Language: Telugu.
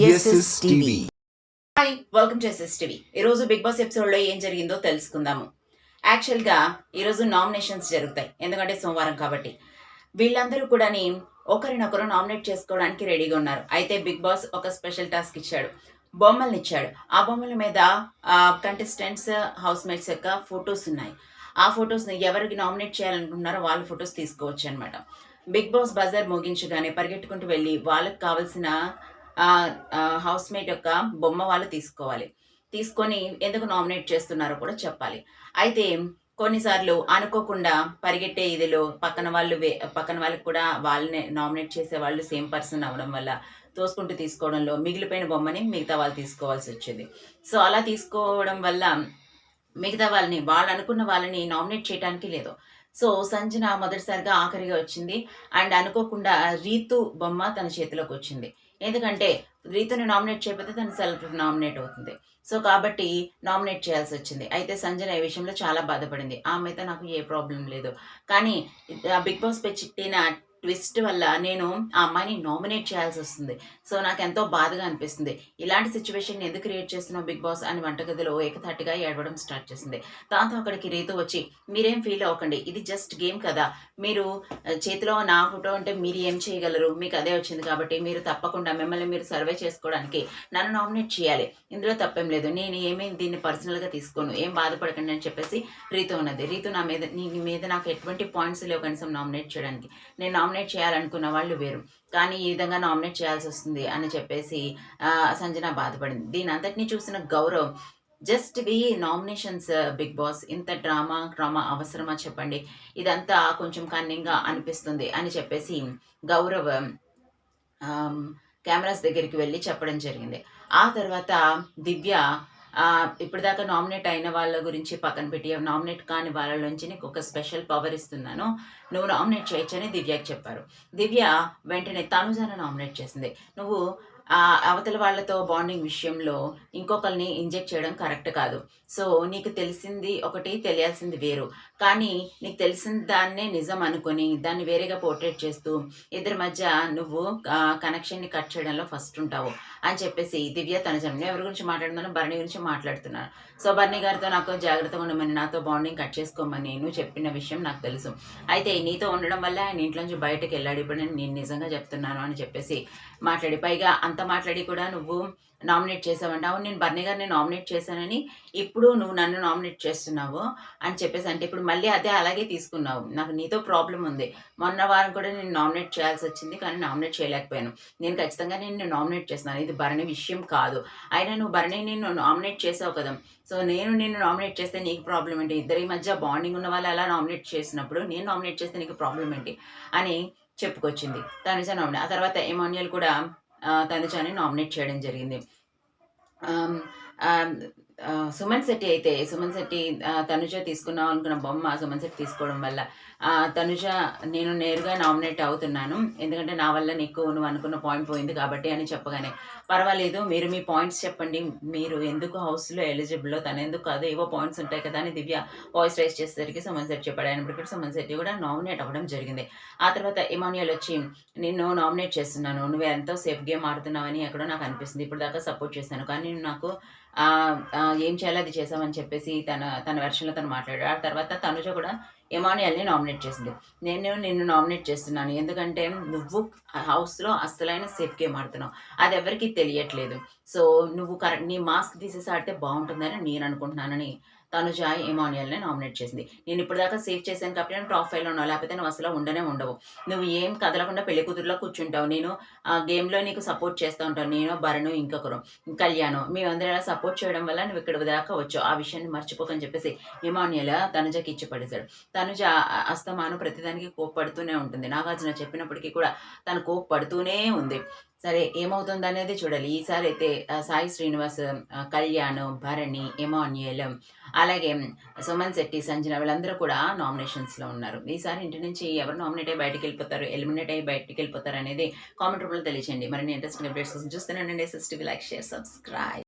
SS TV. Hi, welcome to SS TV. ఈరోజు బిగ్ బాస్ ఎపిసోడ్లో ఏం జరిగిందో తెలుసుకుందాము. యాక్చువల్గా ఈరోజు నామినేషన్స్ జరుగుతాయి, ఎందుకంటే సోమవారం కాబట్టి. వీళ్ళందరూ కూడా ఒకరినొకరు నామినేట్ చేసుకోవడానికి రెడీగా ఉన్నారు. అయితే బిగ్ బాస్ ఒక స్పెషల్ టాస్క్ ఇచ్చాడు, బొమ్మల్ని ఇచ్చాడు. ఆ బొమ్మల మీద కంటెస్టెంట్స్, హౌస్ మేట్స్ యొక్క ఫొటోస్ ఉన్నాయి. ఆ ఫొటోస్ని ఎవరికి నామినేట్ చేయాలనుకుంటున్నారో వాళ్ళ ఫొటోస్ తీసుకోవచ్చు అనమాట. బిగ్ బాస్ బజార్ ముగించగానే పరిగెట్టుకుంటూ వెళ్ళి వాళ్ళకి కావాల్సిన హౌస్ మేట్ యొక్క బొమ్మ వాళ్ళు తీసుకోవాలి. తీసుకొని ఎందుకు నామినేట్ చేస్తున్నారో కూడా చెప్పాలి. అయితే కొన్నిసార్లు అనుకోకుండా పరిగెట్టే ఇదిలో పక్కన వాళ్ళకి కూడా వాళ్ళనే నామినేట్ చేసేవాళ్ళు సేమ్ పర్సన్ అవ్వడం వల్ల తోసుకుంటూ తీసుకోవడంలో మిగిలిపోయిన బొమ్మని మిగతా వాళ్ళు తీసుకోవాల్సొచ్చింది. సో, అలా తీసుకోవడం వల్ల మిగతా వాళ్ళనుకున్న వాళ్ళని నామినేట్ చేయటానికి లేదు. సో, సంజన మొదటిసారిగా ఆఖరిగా వచ్చింది. అండ్ అనుకోకుండా రీతు బొమ్మ తన చేతిలోకొచ్చింది. ఎందుకంటే రీతుని నామినేట్ చేయకపోతే తను సెల్ఫ్ నామినేట్ అవుతుంది. సో, కాబట్టి నామినేట్ చేయాల్సొచ్చింది. అయితే సంజన ఈ విషయంలో చాలా బాధపడింది. ఆమెతో నాకు ఏ ప్రాబ్లమ్ లేదు. కానీ బిగ్ బాస్ పెట్టిన ట్విస్ట్ వల్ల నేను ఆ అమ్మాయిని నామినేట్ చేయాల్సొస్తుంది. సో, నాకెంతో బాధగా అనిపిస్తుంది. ఇలాంటి సిట్యుయేషన్‌ని ఎందుకు క్రియేట్ చేస్తున్నావు బిగ్ బాస్ అని వంటగదిలో ఏకధాటిగా ఏడవడం స్టార్ట్ చేసింది. దాంతో అక్కడికి రీతు వచ్చి, మీరేం ఫీల్ అవ్వకండి. ఇది జస్ట్ గేమ్ కదా! మీరు చేతిలో నా ఫోటో ఉంటే మీరు ఏం చేయగలరు? మీకు అదే వచ్చింది కాబట్టి మీరు తప్పకుండా మిమ్మల్ని మీరు సర్వే చేసుకోవడానికి నన్ను నామినేట్ చేయాలి. ఇందులో తప్పేం లేదు. నేను ఏమీ దీన్ని పర్సనల్‌గా తీసుకోను. ఏం బాధపడకండి అని చెప్పేసి రీతు ఉన్నది. రీతు నీ మీద నాకు ఎటువంటి పాయింట్స్ లేవు కనీసం నామినేట్ చేయడానికి. నేను నామినేట్ చేయాలనుకున్న వాళ్ళు వేరు. కానీ ఈ విధంగా నామినేట్ చేయాల్సొస్తుంది అని చెప్పేసి సంజన బాధపడింది. దీనంతటిని చూసిన గౌరవ్, జస్ట్ ఇవి నామినేషన్స్ బిగ్ బాస్, ఇంత డ్రామా అవసరమా చెప్పండి? ఇదంతా కొంచెం కన్నింగ్‌గా అనిపిస్తుంది అని చెప్పేసి గౌరవ్ కెమెరాస్ దగ్గరికి వెళ్లి చెప్పడం జరిగింది. ఆ తర్వాత దివ్య ఇప్పటిదాకా నామినేట్ అయిన వాళ్ళ గురించి పక్కన పెట్టి, నామినేట్ కాని వాళ్ళలోంచి నీకొక స్పెషల్ పవర్ ఇస్తున్నాను. నువ్వు నామినేట్ చేయొచ్చని దివ్యకి చెప్పారు. దివ్య వెంటనే తనుజాని నామినేట్ చేసింది. నువ్వు అవతల వాళ్ళతో బాండింగ్ విషయంలో ఇంకొకరిని ఇంజెక్ట్ చేయడం కరెక్ట్ కాదు. సో, నీకు తెలిసింది ఒకటి, తెలియాల్సింది వేరు. కానీ నీకు తెలిసిన దాన్నే నిజం అనుకొని దాన్ని వేరేగా పోర్ట్రేట్ చేస్తూ ఇద్దరి మధ్య నువ్వు కనెక్షన్‌ని కట్ చేయడంలో ఫస్ట్ ఉంటావు అని చెప్పేసి దివ్య తనుజని, ఎవరి గురించి మాట్లాడుతున్నానో భరణి గురించి మాట్లాడుతున్నాను. సో, భరణి గారితో నాకు జాగ్రత్తగా ఉండమని, నాతో బాండింగ్ కట్ చేసుకోమని నువ్వు చెప్పిన విషయం నాకు తెలుసు. అయితే నీతో ఉండడం వల్ల ఆయన ఇంట్లోంచి బయటకెళ్ళాడు. ఇప్పుడు నేను నిజంగా చెప్తున్నాను అని చెప్పేసి మాట్లాడి, పైగా అంత మాట్లాడి కూడా నువ్వు నామినేట్ చేసావంట. అవును, నేను భరణి గారిని నామినేట్ చేశానని ఇప్పుడు నువ్వు నన్ను నామినేట్ చేస్తున్నావు అని చెప్పేసి అంటే ఇప్పుడు మళ్ళీ అదే అలాగే తీసుకున్నావు. నాకు నీతో ప్రాబ్లమ్ ఉంది. మొన్న వారం కూడా నేను నామినేట్ చేయాల్సొచ్చింది. కానీ నామినేట్ చేయలేకపోయాను. నేను ఖచ్చితంగా నిన్ను నామినేట్ చేస్తున్నాను. ఇది భరణి విషయం కాదు. అయినా నువ్వు భరణిని నామినేట్ చేసావు కదా! సో, నేను నిన్ను నామినేట్ చేస్తే నీకు ప్రాబ్లమ్ ఏంటి? ఇద్దరి మధ్య బాండింగ్ ఉన్న వాళ్ళు అలా నామినేట్ చేసినప్పుడు నేను నామినేట్ చేస్తే నీకు ప్రాబ్లమ్ ఏంటి? అని చెప్పుకొచ్చింది తనుజ నామినేట్. ఆ తర్వాత ఎమాన్యుయల్ కూడా తనుజాని నామినేట్ చేయడం జరిగింది. ఆహ్, ఆహ్, సుమన్ శెట్టి తనుజ తీసుకుందాం అనుకున్న బొమ్మ సుమన్ శెట్టి తీసుకోవడం వల్ల తనుజ, నేను నేరుగా నామినేట్ అవుతున్నాను. ఎందుకంటే నా వల్ల నువ్వు అనుకున్న పాయింట్ పోయింది కాబట్టి అని చెప్పగానే, పర్వాలేదు మీరు మీ పాయింట్స్ చెప్పండి. మీరు ఎందుకు హౌస్‌లో ఎలిజిబులో తనెందుకు కాదు, ఏవో పాయింట్స్ ఉంటాయి కదా అని దివ్య వాయిస్ రైజ్ చేసేసరికి సుమన్ శెట్టి చెప్పాడు. అయినప్పటికీ సుమన్ శెట్టి కూడా నామినేట్ అవ్వడం జరిగింది. ఆ తర్వాత ఎమాన్యుయల్ వచ్చి, నిన్ను నామినేట్ చేస్తున్నాను. నువ్వు ఎంతో సేఫ్ గేమ్ ఆడుతున్నావని ఎక్కడో నాకు అనిపిస్తుంది. ఇప్పటిదాకా సపోర్ట్ చేశాను. కానీ నువ్వు నాకు ఏం చేయాలో అది చేశామని చెప్పేసి తన వెర్షన్‌లో తను మాట్లాడాడు. ఆ తర్వాత తనుజ కూడా ఎమాన్యుయల్‌ని నామినేట్ చేసింది. నేను నిన్ను నామినేట్ చేస్తున్నాను. ఎందుకంటే నువ్వు హౌస్‌లో అస్సలైన సేఫ్ గేమ్ ఆడుతున్నావు. అది ఎవరికీ తెలియట్లేదు. సో, నువ్వు నీ మాస్క్ తీసేసి ఆడితే బావుంటుందని నేను అనుకుంటున్నానని తనుజ ఎమాన్యుయల్‌ని నామినేట్ చేసింది. నేను ఇప్పటిదాకా సేవ్ చేశాను కాబట్టి నువ్వు టాప్ 5లో ఉన్నావు. లేకపోతే నువ్వు అసలు ఉండవు. నువ్వు ఏం కదలకుండా పెళ్లి కూతురులా కూర్చుంటావు. నేను గేమ్‌లో నీకు సపోర్ట్ చేస్తా ఉంటాను. నేను, భరణు, ఇంకొకరు కళ్యాణ్, మేమందరం ఇలా సపోర్ట్ చేయడం వల్ల నువ్వు ఇక్కడి దాకా వచ్చావు. ఆ విషయాన్ని మర్చిపోకని చెప్పేసి ఎమాన్యుయల్ తనుజకి ఇచ్చి పడేశాడు. తనుజ అస్తమానం ప్రతిదానికి కోప్పడుతూనే ఉంటుంది. నాగార్జున చెప్పినప్పటికీ కూడా తను కోప్పడుతూనే ఉంది. సరే, ఏమవుతుందనేది చూడాలి. ఈసారి అయితే సాయి శ్రీనివాస్, కళ్యాణ్, భరణి, ఎమాన్యుయల్, అలాగే సుమన్ శెట్టి, సంజన వీళ్ళందరూ కూడా నామినేషన్స్‌లో ఉన్నారు. ఈసారి ఇంటి నుంచి ఎవరు నామినేట్ అయ్యి బయటికెళ్ళిపోతారు, ఎలిమినేట్ అయ్యి బయటికెళ్ళిపోతారు అనేది కామెంట్ రూపంలో తెలియచేయండి. మరిన్ని ఇంట్రెస్టింగ్ అప్డేట్స్ కోసం చూస్తూనే ఉండండి. SS TV. Like, share, subscribe.